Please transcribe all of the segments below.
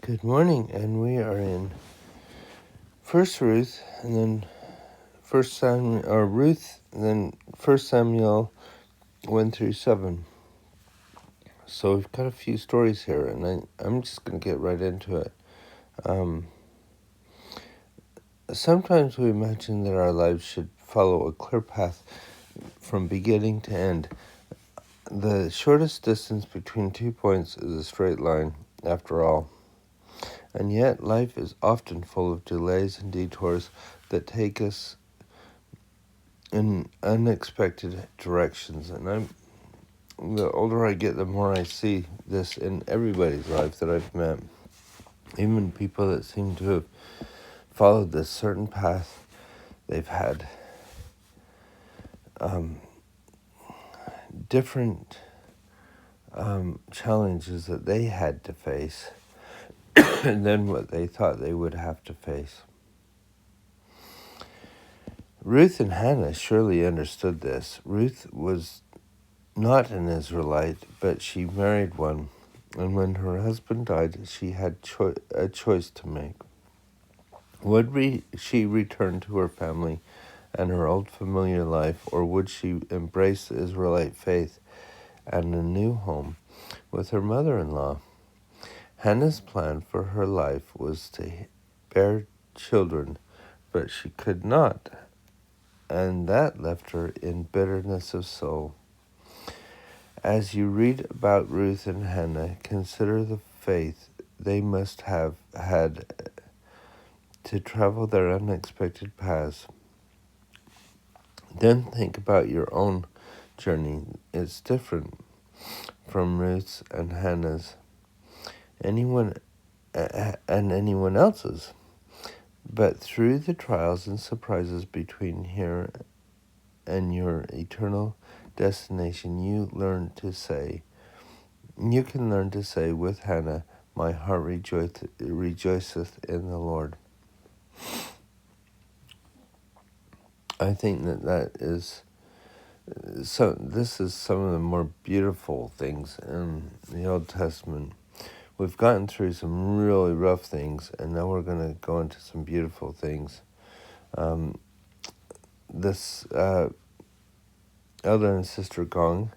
Good morning, and we are in First Ruth, and then First Samuel, or Ruth, and then First Samuel 1-7. So we've got a few stories here, and I'm just going to get right into it. Sometimes we imagine that our lives should follow a clear path from beginning to end. The shortest distance between 2 points is a straight line, after all. And yet, life is often full of delays and detours that take us in unexpected directions. And the older I get, the more I see this in everybody's life that I've met. Even people that seem to have followed this certain path, they've had different challenges that they had to face than what they thought they would have to face. Ruth and Hannah surely understood this. Ruth was not an Israelite, but she married one, and when her husband died, she had a choice to make. Would she return to her family and her old familiar life, or would she embrace the Israelite faith and a new home with her mother-in-law? Hannah's plan for her life was to bear children, but she could not, and that left her in bitterness of soul. As you read about Ruth and Hannah, consider the faith they must have had to travel their unexpected paths. Then think about your own journey. It's different from Ruth's and Hannah's, anyone else's. But through the trials and surprises between here and your eternal destination, you can learn to say with Hannah, "My heart rejoiceth in the Lord." I think that is so. This is some of the more beautiful things in the Old Testament. We've gotten through some really rough things, and now we're going to go into some beautiful things. This Elder and Sister Gong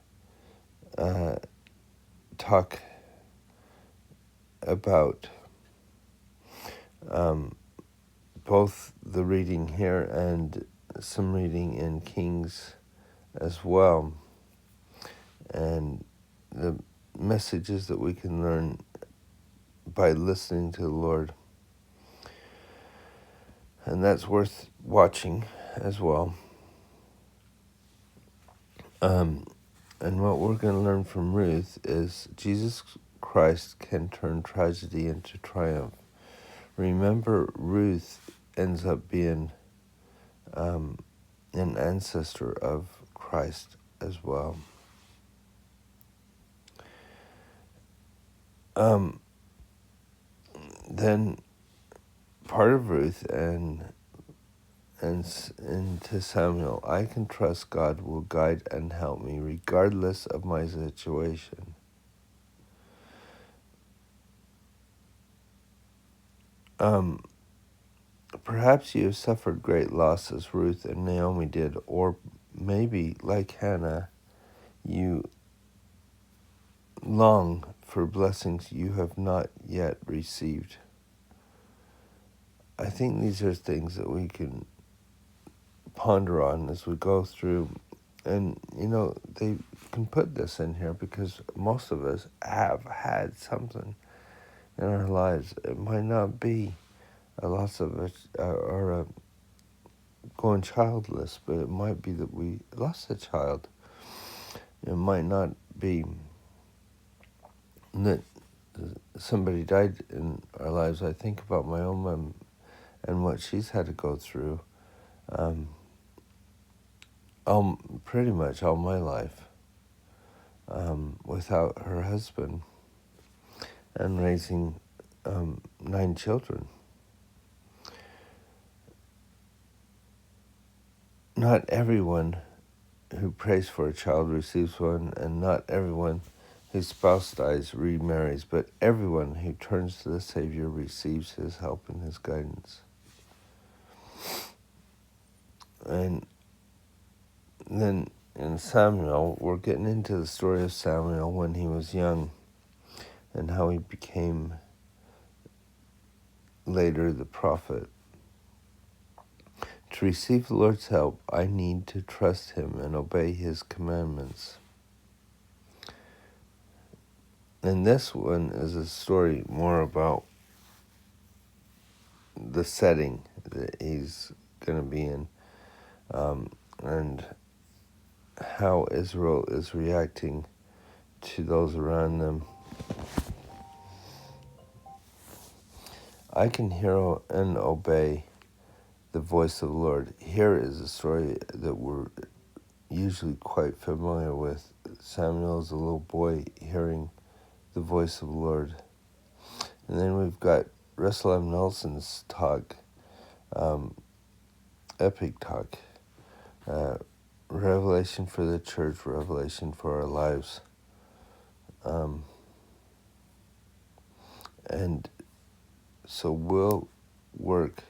talk about both the reading here and some reading in Kings as well, and the messages that we can learn by listening to the Lord. And that's worth watching as well. And what we're going to learn from Ruth is Jesus Christ can turn tragedy into triumph. Remember, Ruth ends up being an ancestor of Christ as well. Then part of Ruth and to Samuel, I can trust God will guide and help me regardless of my situation. Perhaps you have suffered great loss as Ruth and Naomi did, or maybe, like Hannah, you long for blessings you have not yet received. I think these are things that we can ponder on as we go through. And, they can put this in here because most of us have had something in our lives. It might not be a loss of it or going childless, but it might be that we lost a child. It might not be that somebody died in our lives. I think about my own mom and what she's had to go through pretty much all my life without her husband and raising 9 children. Not everyone who prays for a child receives one, and not everyone whose spouse dies remarries, but everyone who turns to the Savior receives his help and his guidance. And then in Samuel, we're getting into the story of Samuel when he was young and how he became later the prophet. To receive the Lord's help, I need to trust him and obey his commandments. And this one is a story more about the setting that he's going to be in, and how Israel is reacting to those around them. I can hear and obey the voice of the Lord. Here is a story that we're usually quite familiar with. Samuel is a little boy hearing the voice of the Lord. And then we've got Russell M. Nelson's talk, epic talk, Revelation for the Church, Revelation for our lives. And so we'll work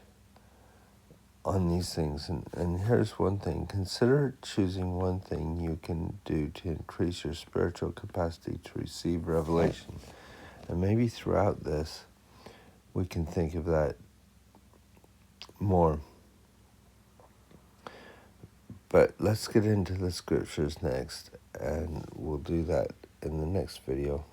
on these things. And here's one thing. Consider choosing one thing you can do to increase your spiritual capacity to receive revelation. And maybe throughout this, we can think of that more. But let's get into the scriptures next, and we'll do that in the next video.